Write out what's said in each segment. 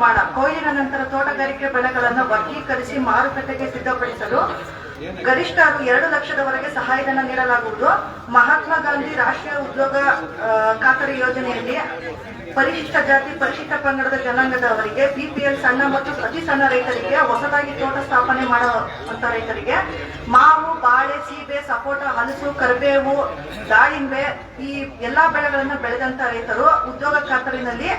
ನಿರ್ಮಾಣ, ಕೊಯ್ಲಿನ ನಂತರ ತೋಟಗಾರಿಕೆ ಬೆಳೆಗಳನ್ನು ವರ್ಗೀಕರಿಸಿ ಮಾರುಕಟ್ಟೆಗೆ ಸಿದ್ಧಪಡಿಸಲು ಗರಿಷ್ಠ 2 ಲಕ್ಷದವರೆಗೆ ಸಹಾಯಧನ ನೀಡಲಾಗುವುದು. ಮಹಾತ್ಮ ಗಾಂಧಿ ರಾಷ್ಟ್ರೀಯ ಉದ್ಯೋಗ ಖಾತರಿ ಯೋಜನೆಯಲ್ಲಿ ಪರಿಶಿಷ್ಟ ಜಾತಿ ಪರಿಶಿಷ್ಟ ಪಂಗಡದ ಜನಾಂಗದವರಿಗೆ ಬಿಪಿಎಲ್ ಸಣ್ಣ ಮತ್ತು ಅತಿ ಸಣ್ಣ ರೈತರಿಗೆ ಹೊಸದಾಗಿ ತೋಟ ಸ್ಥಾಪನೆ ಮಾಡುವಂತ ರೈತರಿಗೆ ಮಾವು, ಬಾಳೆ, ಸೀಬೆ, ಸಪೋಟ, ಹಲಸು, ಕರಿಬೇವು, ದಾಳಿಂಬೆ ಈ ಎಲ್ಲಾ ಬೆಳೆಗಳನ್ನು ಬೆಳೆದಂತ ರೈತರು ಉದ್ಯೋಗ ಖಾತರಿನಲ್ಲಿ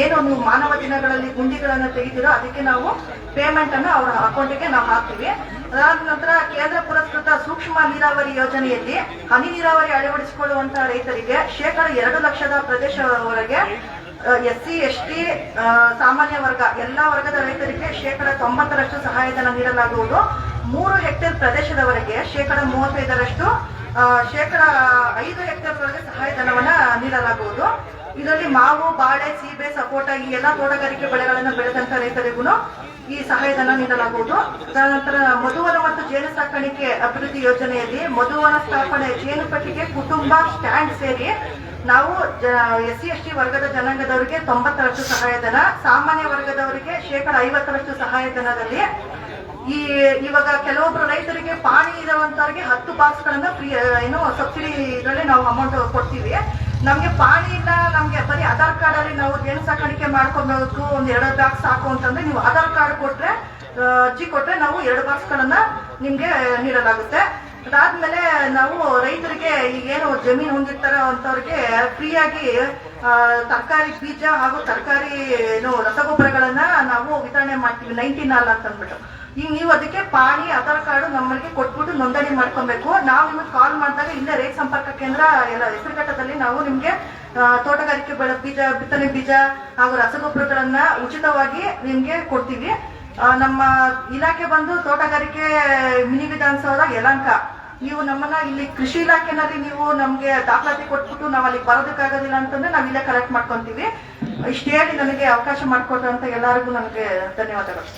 ಏನು ನೀವು ಮಾನವ ದಿನಗಳಲ್ಲಿ ಗುಂಡಿಗಳನ್ನು ತೆಗಿತೀರೋ ಅದಕ್ಕೆ ನಾವು ಪೇಮೆಂಟ್ ಅನ್ನು ಅವರ ಅಕೌಂಟಿಗೆ ನಾವು ಹಾಕ್ತೀವಿ. ಅದಾದ ನಂತರ ಕೇಂದ್ರ ಪುರಸ್ಕೃತ ಸೂಕ್ಷ್ಮ ನೀರಾವರಿ ಯೋಜನೆಯಲ್ಲಿ ಹನಿ ನೀರಾವರಿ ಅಳವಡಿಸಿಕೊಳ್ಳುವಂತಹ ರೈತರಿಗೆ ಶೇಕಡ 2 ಲಕ್ಷದ ಪ್ರದೇಶದವರೆಗೆ SC, ST, ಸಾಮಾನ್ಯ ವರ್ಗ ಎಲ್ಲಾ ವರ್ಗದ ರೈತರಿಗೆ ಶೇಕಡ 90ರಷ್ಟು ಸಹಾಯಧನ ನೀಡಲಾಗುವುದು. 3 ಹೆಕ್ಟೇರ್ ಪ್ರದೇಶದವರೆಗೆ ಶೇಕಡ 35ರಷ್ಟು, ಶೇಕಡ 5 ಹೆಕ್ಟೇರ್ವರೆಗೆ ಸಹಾಯಧನವನ್ನ ನೀಡಲಾಗುವುದು. ಇದರಲ್ಲಿ ಮಾವು, ಬಾಳೆ, ಸೀಬೆ, ಸಪೋಟ ಈ ಎಲ್ಲಾ ತೋಟಗಾರಿಕೆ ಬೆಳೆಗಳನ್ನು ಬೆಳೆದಂತ ರೈತರಿಗೂ ಈ ಸಹಾಯಧನ ನೀಡಲಾಗುವುದು. ನಂತರ ಮಧುವನ ಮತ್ತು ಜೇನು ಸಾಕಾಣಿಕೆ ಅಭಿವೃದ್ಧಿ ಯೋಜನೆಯಲ್ಲಿ ಮಧುವನ ಸ್ಥಾಪನೆ, ಜೇನು ಪೆಟ್ಟಿಗೆ, ಕುಟುಂಬ, ಸ್ಟ್ಯಾಂಡ್ ಸೇರಿ ನಾವು SC, ST ವರ್ಗದ ಜನಾಂಗದವರಿಗೆ 90ರಷ್ಟು ಸಹಾಯಧನ, ಸಾಮಾನ್ಯ ವರ್ಗದವರಿಗೆ ಶೇಕಡ 50ರಷ್ಟು ಸಹಾಯಧನದಲ್ಲಿ ಇವಾಗ ಕೆಲವೊಬ್ರು ರೈತರಿಗೆ ಪಾಣಿ ಇರುವಂತವ್ರಿಗೆ 10 ಬಾಕ್ಸ್ ಗಳನ್ನ ಫ್ರೀ ಸಬ್ಸಿಡಿ ಇದರಲ್ಲಿ ನಾವು ಅಮೌಂಟ್ ಕೊಡ್ತೀವಿ. ನಮ್ಗೆ ಪಾಣಿ ಇಲ್ಲ, ನಮ್ಗೆ ಬರೀ ಆಧಾರ್ ಕಾರ್ಡ್ ಅಲ್ಲಿ ನಾವು ಜೇನು ಸಾಕಾಣಿಕೆ ಮಾಡ್ಕೊಬೇಕು, 2 ಬಾಕ್ಸ್ ಸಾಕು ಅಂತಂದ್ರೆ ನೀವು ಆಧಾರ್ ಕಾರ್ಡ್ ಕೊಟ್ರೆ ಅರ್ಜಿ ಕೊಟ್ರೆ ನಾವು 2 ಬಾಕ್ಸ್ ಗಳನ್ನ ನಿಮ್ಗೆ ನೀಡಲಾಗುತ್ತೆ. ಅದಾದ್ಮೇಲೆ ನಾವು ರೈತರಿಗೆ ಈಗೇನು ಜಮೀನು ಹೊಂದಿರ್ತಾರ ಅಂತವ್ರಿಗೆ ಫ್ರೀಯಾಗಿ ತರಕಾರಿ ಬೀಜ ಹಾಗೂ ತರಕಾರಿ ರಸಗೊಬ್ಬರಗಳನ್ನ ನಾವು ವಿತರಣೆ ಮಾಡ್ತೀವಿ 19 ಅಂತ ಅಂದ್ಬಿಟ್ಟು. ಈಗ ನೀವು ಅದಕ್ಕೆ ಪಾಣಿ, ಆಧಾರ್ ಕಾರ್ಡ್ ನಮ್ಮಲ್ಲಿ ಕೊಟ್ಬಿಟ್ಟು ನೋಂದಣಿ ಮಾಡ್ಕೊಬೇಕು. ನಾವು ನಿಮಗೆ ಕಾಲ್ ಮಾಡಿದಾಗ ಇಲ್ಲೇ ರೈತ ಸಂಪರ್ಕ ಕೇಂದ್ರ ಎಲ್ಲ ಹೆಸರುಘಟ್ಟದಲ್ಲಿ ನಾವು ನಿಮ್ಗೆ ತೋಟಗಾರಿಕೆ ಬೆಳೆ ಬೀಜ, ಬಿತ್ತನೆ ಬೀಜ ಹಾಗೂ ರಸಗೊಬ್ಬರಗಳನ್ನ ಉಚಿತವಾಗಿ ನಿಮ್ಗೆ ಕೊಡ್ತೀವಿ. ನಮ್ಮ ಇಲಾಖೆ ಬಂದು ತೋಟಗಾರಿಕೆ ಮಿನಿ ವಿಧಾನಸೌಧ ಯಲಹಂಕ. ನೀವು ನಮ್ಮನ್ನ ಇಲ್ಲಿ ಕೃಷಿ ಇಲಾಖೆನಲ್ಲಿ ನೀವು ನಮ್ಗೆ ದಾಖಲಾತಿ ಕೊಟ್ಬಿಟ್ಟು ನಾವು ಅಲ್ಲಿ ಬರೋದಕ್ಕಾಗೋದಿಲ್ಲ ಅಂತಂದ್ರೆ ನಾವು ಇಲ್ಲೇ ಕಲೆಕ್ಟ್ ಮಾಡ್ಕೊಂತೀವಿ. ಇಷ್ಟು ಹೇಳಿ ನನಗೆ ಅವಕಾಶ ಮಾಡಿಕೊಟ್ರಂತ ಎಲ್ಲರಿಗೂ ನನಗೆ ಧನ್ಯವಾದಗಳು.